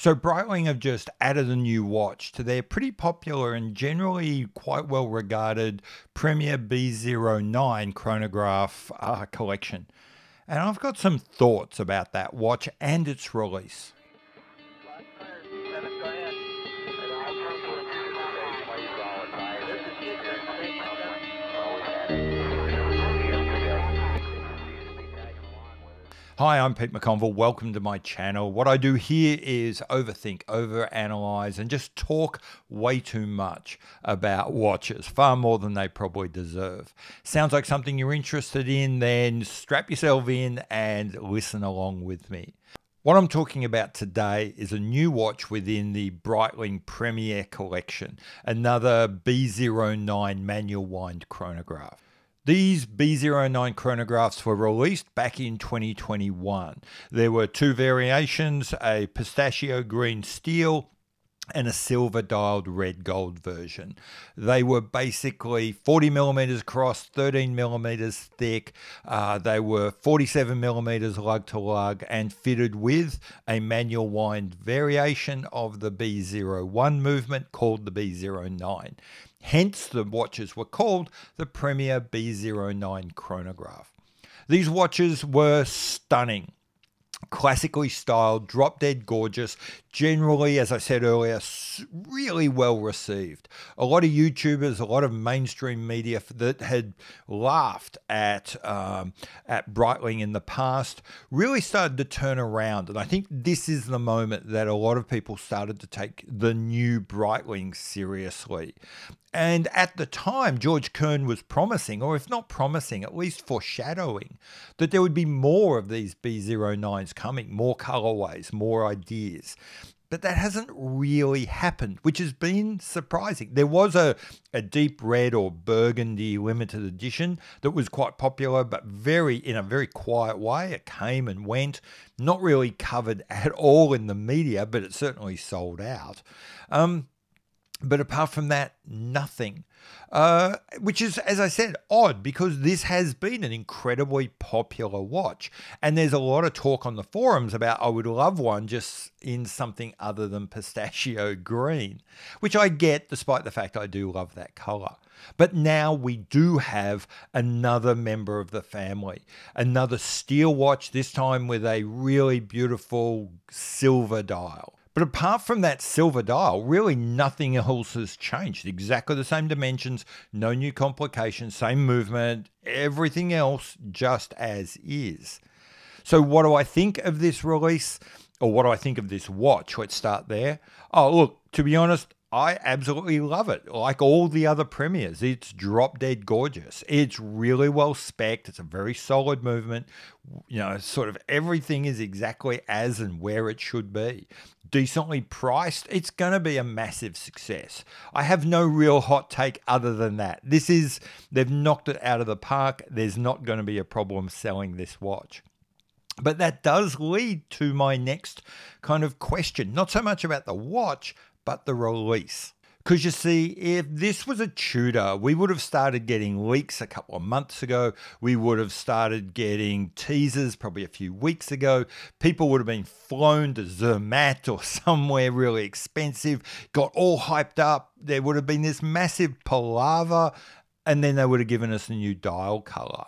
So Breitling have just added a new watch to their pretty popular and generally quite well regarded Premier B09 Chronograph collection. And I've got some thoughts about that watch and its release. Hi, I'm Pete McConville. Welcome to my channel. What I do here is overthink, overanalyze, and just talk way too much about watches, far more than they probably deserve. Sounds like something you're interested in? Then strap yourself in and listen along with me. What I'm talking about today is a new watch within the Breitling Premier collection, another B09 manual wind chronograph. These B09 chronographs were released back in 2021. There were two variations, a pistachio green steel and a silver dialed red gold version. They were basically 40 millimeters across, 13 millimeters thick. They were 47 millimeters lug to lug and fitted with a manual wind variation of the B01 movement called the B09. Hence, the watches were called the Premier B09 Chronograph. These watches were stunning. Classically styled, drop dead gorgeous, generally, as I said earlier, really well received. A lot of YouTubers, a lot of mainstream media that had laughed at Breitling in the past really started to turn around. And I think this is the moment that a lot of people started to take the new Breitling seriously. And at the time, George Kern was promising, or if not promising, at least foreshadowing, that there would be more of these B09s coming, more colorways, more ideas. But that hasn't really happened, which has been surprising. There was a deep red or burgundy limited edition that was quite popular, but in a very quiet way. It came and went, not really covered at all in the media, but it certainly sold out. But apart from that, nothing. Which is, as I said, odd because this has been an incredibly popular watch. And there's a lot of talk on the forums about I would love one just in something other than pistachio green, which I get despite the fact I do love that color. But now we do have another member of the family, another steel watch, this time with a really beautiful silver dial. But apart from that silver dial, really nothing else has changed. Exactly the same dimensions, no new complications, same movement, everything else just as is. So what do I think of this release? Or what do I think of this watch? Let's start there. Oh, look, to be honest, I absolutely love it. Like all the other Premiers, it's drop dead gorgeous. It's really well spec'd. It's a very solid movement. You know, sort of everything is exactly as and where it should be. Decently priced. It's going to be a massive success. I have no real hot take other than that. They've knocked it out of the park. There's not going to be a problem selling this watch. But that does lead to my next kind of question. Not so much about the watch, but the release. Because you see, if this was a Tudor, we would have started getting leaks a couple of months ago. We would have started getting teasers probably a few weeks ago. People would have been flown to Zermatt or somewhere really expensive, got all hyped up. There would have been this massive palaver, and then they would have given us a new dial color.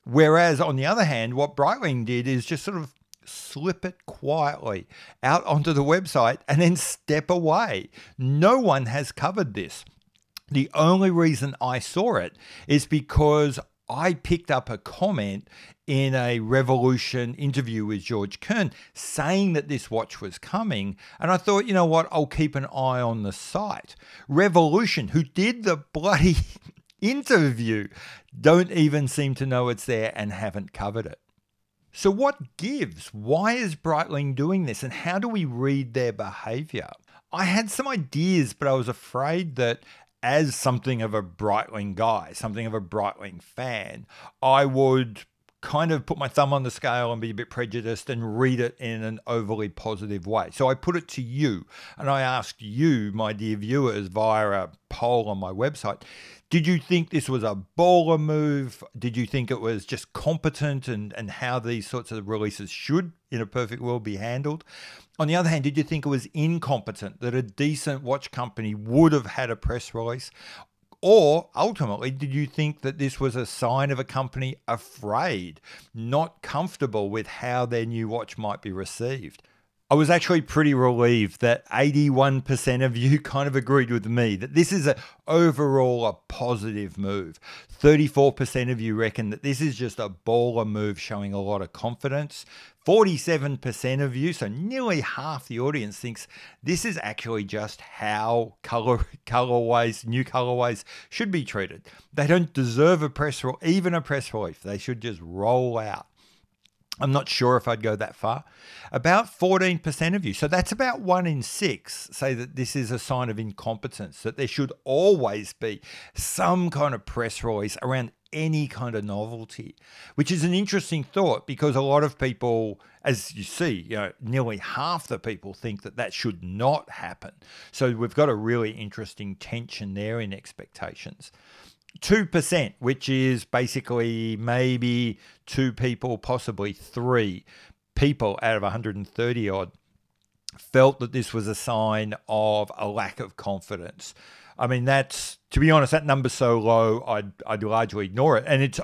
Whereas, on the other hand, what Breitling did is just sort of slip it quietly out onto the website and then step away. No one has covered this. The only reason I saw it is because I picked up a comment in a Revolution interview with George Kern saying that this watch was coming. And I thought, you know what, I'll keep an eye on the site. Revolution, who did the bloody interview, don't even seem to know it's there and haven't covered it. So what gives? Why is Breitling doing this and how do we read their behavior? I had some ideas, but I was afraid that as something of a Breitling guy, something of a Breitling fan, I would kind of put my thumb on the scale and be a bit prejudiced and read it in an overly positive way. So I put it to you, and I asked you, my dear viewers, via a poll on my website, did you think this was a baller move? Did you think it was just competent and how these sorts of releases should, in a perfect world, be handled? On the other hand, did you think it was incompetent, that a decent watch company would have had a press release? Or ultimately, did you think that this was a sign of a company afraid, not comfortable with how their new watch might be received? I was actually pretty relieved that 81% of you kind of agreed with me that this is overall a positive move. 34% of you reckon that this is just a baller move showing a lot of confidence. 47% of you, so nearly half the audience, thinks this is actually just how colorways, new colorways should be treated. They don't deserve even a press release. They should just roll out. I'm not sure if I'd go that far. About 14% of you, so that's about 1 in 6, say that this is a sign of incompetence, that there should always be some kind of press release around any kind of novelty, which is an interesting thought because a lot of people, as you see, nearly half the people think that that should not happen. So we've got a really interesting tension there in expectations. 2%, which is basically maybe 2 people, possibly 3 people out of 130 odd, felt that this was a sign of a lack of confidence. I mean, that's, to be honest, that number's so low, I'd largely ignore it. And it's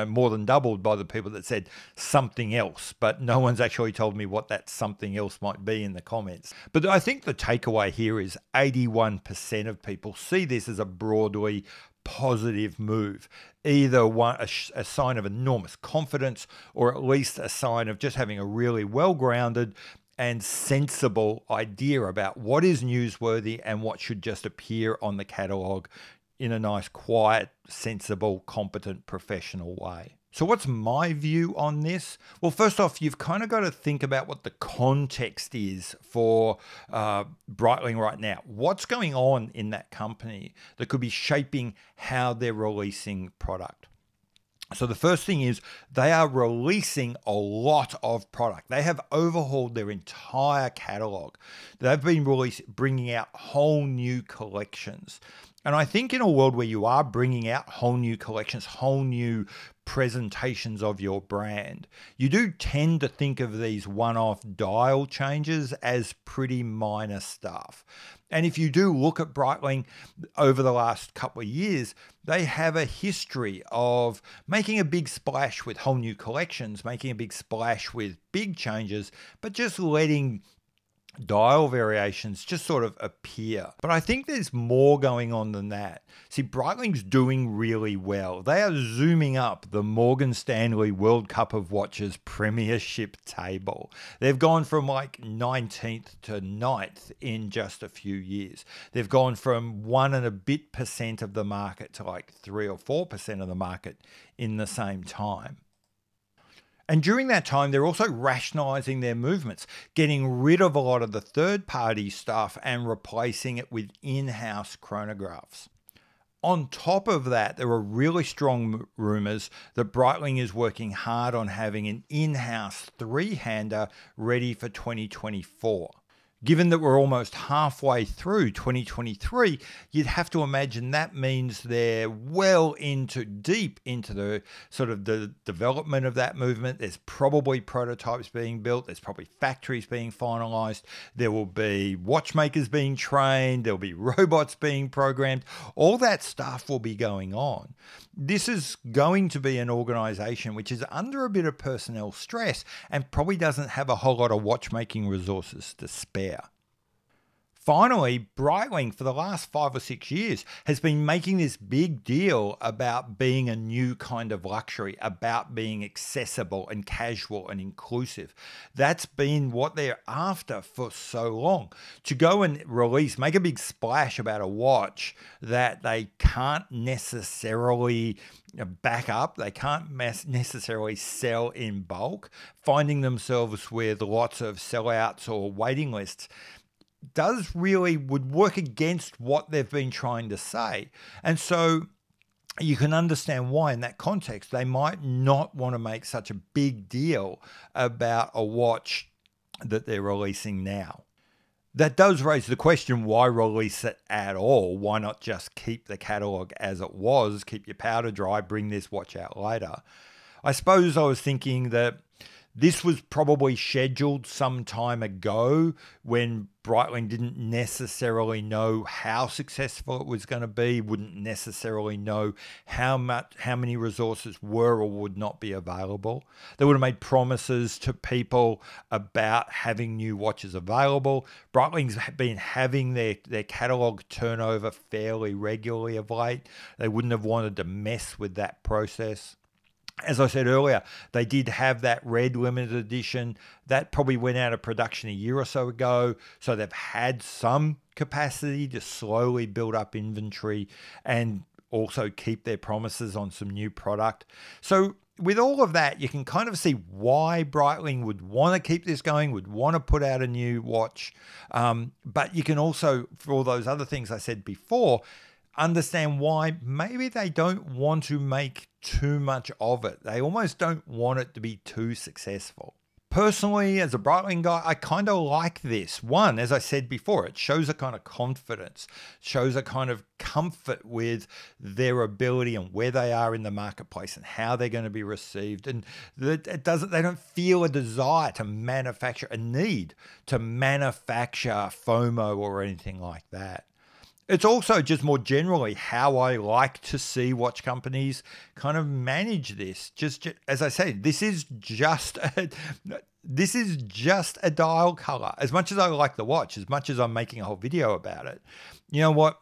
more than doubled by the people that said something else, but no one's actually told me what that something else might be in the comments. But I think the takeaway here is 81% of people see this as a broadly positive move, either a sign of enormous confidence or at least a sign of just having a really well-grounded and sensible idea about what is newsworthy and what should just appear on the catalogue in a nice, quiet, sensible, competent, professional way. So what's my view on this? Well, first off, you've kind of got to think about what the context is for Breitling right now. What's going on in that company that could be shaping how they're releasing product? So the first thing is they are releasing a lot of product. They have overhauled their entire catalog. They've been bringing out whole new collections. And I think in a world where you are bringing out whole new collections, whole new presentations of your brand, you do tend to think of these one-off dial changes as pretty minor stuff. And if you do look at Breitling over the last couple of years, they have a history of making a big splash with whole new collections, making a big splash with big changes, but just letting dial variations just sort of appear. But I think there's more going on than that. See, Breitling's doing really well. They are zooming up the Morgan Stanley World Cup of Watches premiership table. They've gone from like 19th to 9th in just a few years. They've gone from 1 and a bit % of the market to like 3 or 4% of the market in the same time. And during that time, they're also rationalizing their movements, getting rid of a lot of the third-party stuff and replacing it with in-house chronographs. On top of that, there are really strong rumors that Breitling is working hard on having an in-house 3-hander ready for 2024. Given that we're almost halfway through 2023, you'd have to imagine that means they're well deep into the sort of the development of that movement. There's probably prototypes being built. There's probably factories being finalized. There will be watchmakers being trained. There'll be robots being programmed. All that stuff will be going on. This is going to be an organization which is under a bit of personnel stress and probably doesn't have a whole lot of watchmaking resources to spare. Finally, Breitling, for the last 5 or 6 years, has been making this big deal about being a new kind of luxury, about being accessible and casual and inclusive. That's been what they're after for so long. To go and make a big splash about a watch that they can't necessarily back up, they can't necessarily sell in bulk, finding themselves with lots of sellouts or waiting lists, would work against what they've been trying to say. And so you can understand why in that context they might not want to make such a big deal about a watch that they're releasing now. That does raise the question, why release it at all? Why not just keep the catalog as it was, keep your powder dry, bring this watch out later? I suppose I was thinking that this was probably scheduled some time ago when Breitling didn't necessarily know how successful it was going to be, wouldn't necessarily know how many resources were or would not be available. They would have made promises to people about having new watches available. Breitling's been having their catalog turnover fairly regularly of late. They wouldn't have wanted to mess with that process. As I said earlier, they did have that red limited edition. That probably went out of production a year or so ago. So they've had some capacity to slowly build up inventory and also keep their promises on some new product. So with all of that, you can kind of see why Breitling would want to keep this going, would want to put out a new watch. But you can also, for all those other things I said before, understand why maybe they don't want to make too much of it. They almost don't want it to be too successful. Personally, as a Breitling guy, I kind of like this. One, as I said before, it shows a kind of confidence, shows a kind of comfort with their ability and where they are in the marketplace and how they're going to be received. And they don't feel a desire to manufacture, a need to manufacture FOMO or anything like that. It's also just more generally how I like to see watch companies kind of manage this. Just as I say, this is just a dial color. As much as I like the watch, as much as I'm making a whole video about it, you know what?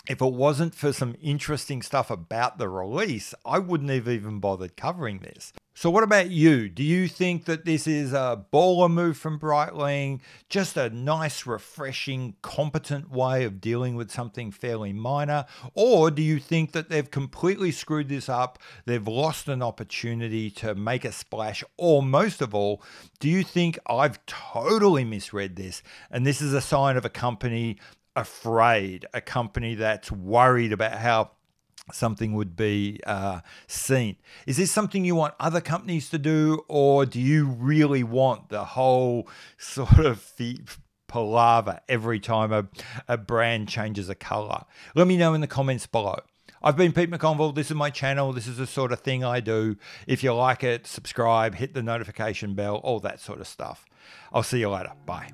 If it wasn't for some interesting stuff about the release, I wouldn't have even bothered covering this. So what about you? Do you think that this is a baller move from Breitling? Just a nice, refreshing, competent way of dealing with something fairly minor? Or do you think that they've completely screwed this up? They've lost an opportunity to make a splash? Or most of all, do you think I've totally misread this and this is a sign of a company afraid, a company that's worried about how something would be seen? Is this something you want other companies to do, or do you really want the whole sort of palaver every time a brand changes a color? Let me know in the comments below. I've been Pete McConville. This is my channel. This is the sort of thing I do. If you like it, subscribe, hit the notification bell, all that sort of stuff. I'll see you later. Bye.